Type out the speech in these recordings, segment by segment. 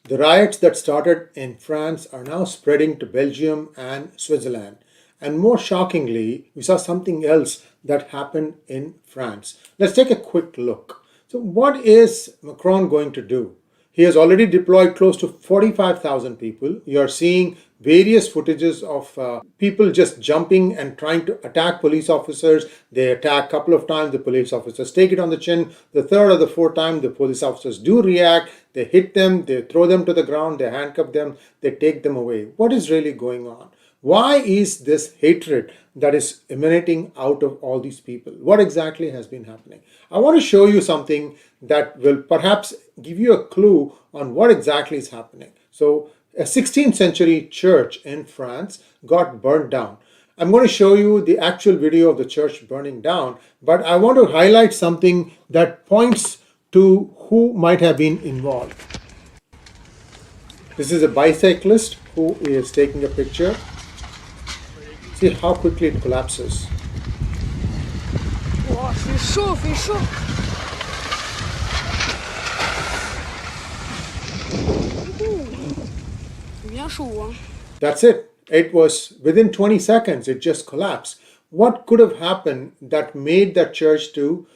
The riots that started in France are now spreading to Belgium and Switzerland. And more shockingly, we saw something else that happened in France. Let's take a quick look. So what is Macron going to do? He has already deployed close to 45,000 people. You are seeing various footages of people just jumping and trying to attack police officers. They attack a couple of times, the police officers take it on the chin. The third or the fourth time, the police officers do react. They hit them, they throw them to the ground, they handcuff them, they take them away. What is really going on? Why is this hatred that is emanating out of all these people? What exactly has been happening? I want to show you something that will perhaps give you a clue on what exactly is happening. So, a 16th century church in France got burned down. I'm going to show you the actual video of the church burning down, but I want to highlight something that points to who might have been involved. This is a bicyclist who is taking a picture. See how quickly it collapses. Wow, fait chaud, fait chaud. C'est bien chaud, hein. That's it. It was within 20 seconds, it just collapsed. What could have happened that made that church to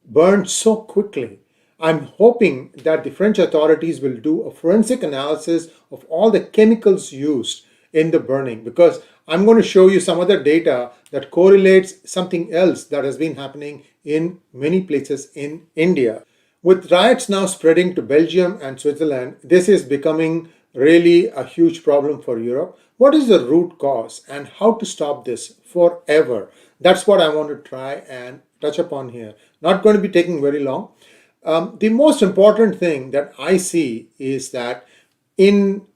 burn so quickly? I'm hoping that the French authorities will do a forensic analysis of all the chemicals used in the burning, because I'm going to show you some other data that correlates something else that has been happening in many places in India. With riots now spreading to Belgium and Switzerland, this is becoming really a huge problem for Europe. What is the root cause and how to stop this forever? That's what I want to try and touch upon here. Not going to be taking very long. The most important thing that I see is that in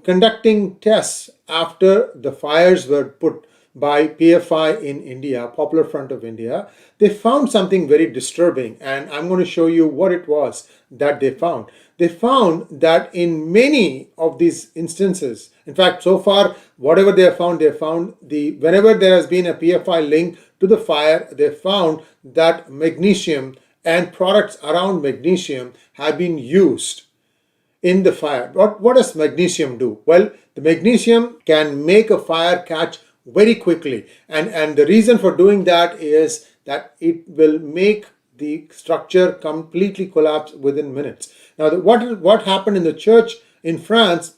conducting tests after the fires were put by PFI in India, Popular Front of India, they found something very disturbing, and I'm going to show you what it was that they found. They found that in many of these instances, in fact, so far, whatever they found whenever there has been a PFI link to the fire, they found that magnesium and products around magnesium have been used in the fire. What does magnesium do? Well, the magnesium can make a fire catch very quickly. And the reason for doing that is that it will make the structure completely collapse within minutes. Now, what happened in the church in France,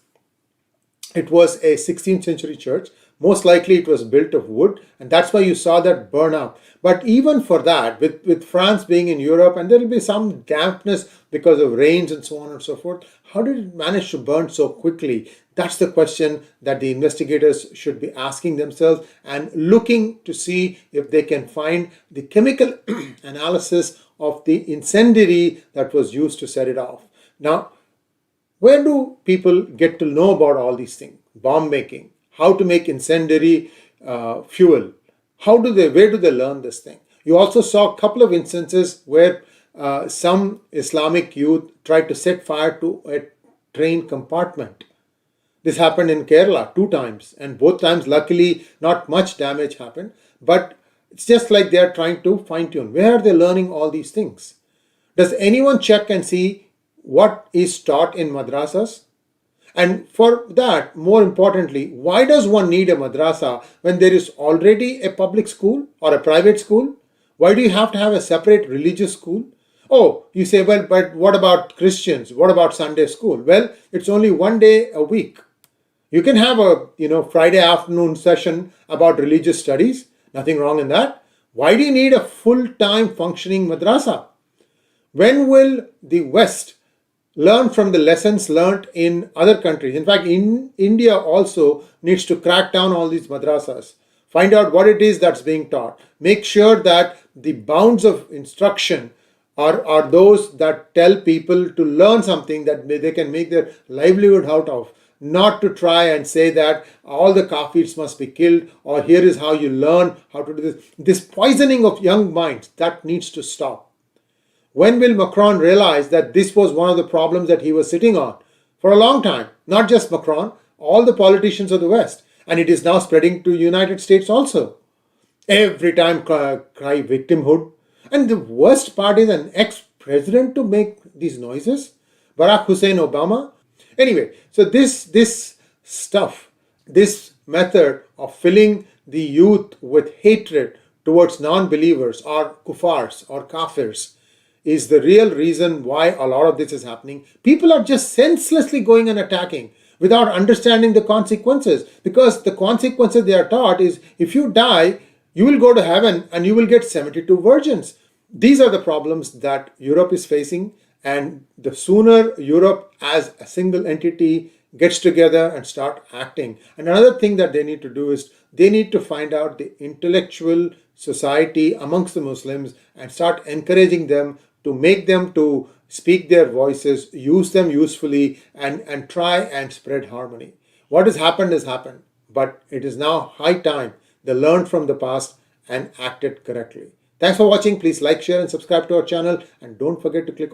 it was a 16th century church. Most likely it was built of wood, and that's why you saw that burn up. But even for that, with France being in Europe, and there will be some dampness because of rains and so on and so forth, how did it manage to burn so quickly? That's the question that the investigators should be asking themselves and looking to see if they can find the chemical analysis of the incendiary that was used to set it off. Now, where do people get to know about all these things? Bomb making, how to make incendiary fuel. Where do they learn this thing? You also saw a couple of instances where some Islamic youth tried to set fire to a train compartment. This happened in Kerala 2 times, and both times, luckily, not much damage happened. But it's just like they are trying to fine-tune. Where are they learning all these things? Does anyone check and see what is taught in madrasas? And for that, more importantly, why does one need a madrasa when there is already a public school or a private school? Why do you have to have a separate religious school? Oh, you say, well, but what about Christians? What about Sunday school? Well, it's only 1 day a week. You can have a Friday afternoon session about religious studies. Nothing wrong in that. Why do you need a full-time functioning madrasa? When will the West learn from the lessons learned in other countries? In fact, in India also needs to crack down all these madrasas. Find out what it is that's being taught. Make sure that the bounds of instruction are those that tell people to learn something that they can make their livelihood out of. Not to try and say that all the kafirs must be killed, or here is how you learn how to do this. This poisoning of young minds, that needs to stop. When will Macron realize that this was one of the problems that he was sitting on for a long time? Not just Macron, all the politicians of the West. And it is now spreading to United States also. Every time cry victimhood. And the worst part is an ex-president to make these noises. Barack Hussein Obama. Anyway, so this stuff, this method of filling the youth with hatred towards non-believers or kuffars or kafirs is the real reason why a lot of this is happening. People are just senselessly going and attacking without understanding the consequences, because the consequences they are taught is if you die, you will go to heaven and you will get 72 virgins. These are the problems that Europe is facing, and the sooner Europe as a single entity gets together and start acting. And another thing that they need to do is they need to find out the intellectual society amongst the Muslims and start encouraging them to make them to speak their voices, use them usefully, and try and spread harmony. What has happened, but it is now high time they learned from the past and acted correctly. Thanks for watching. Please like, share, and subscribe to our channel, and don't forget to click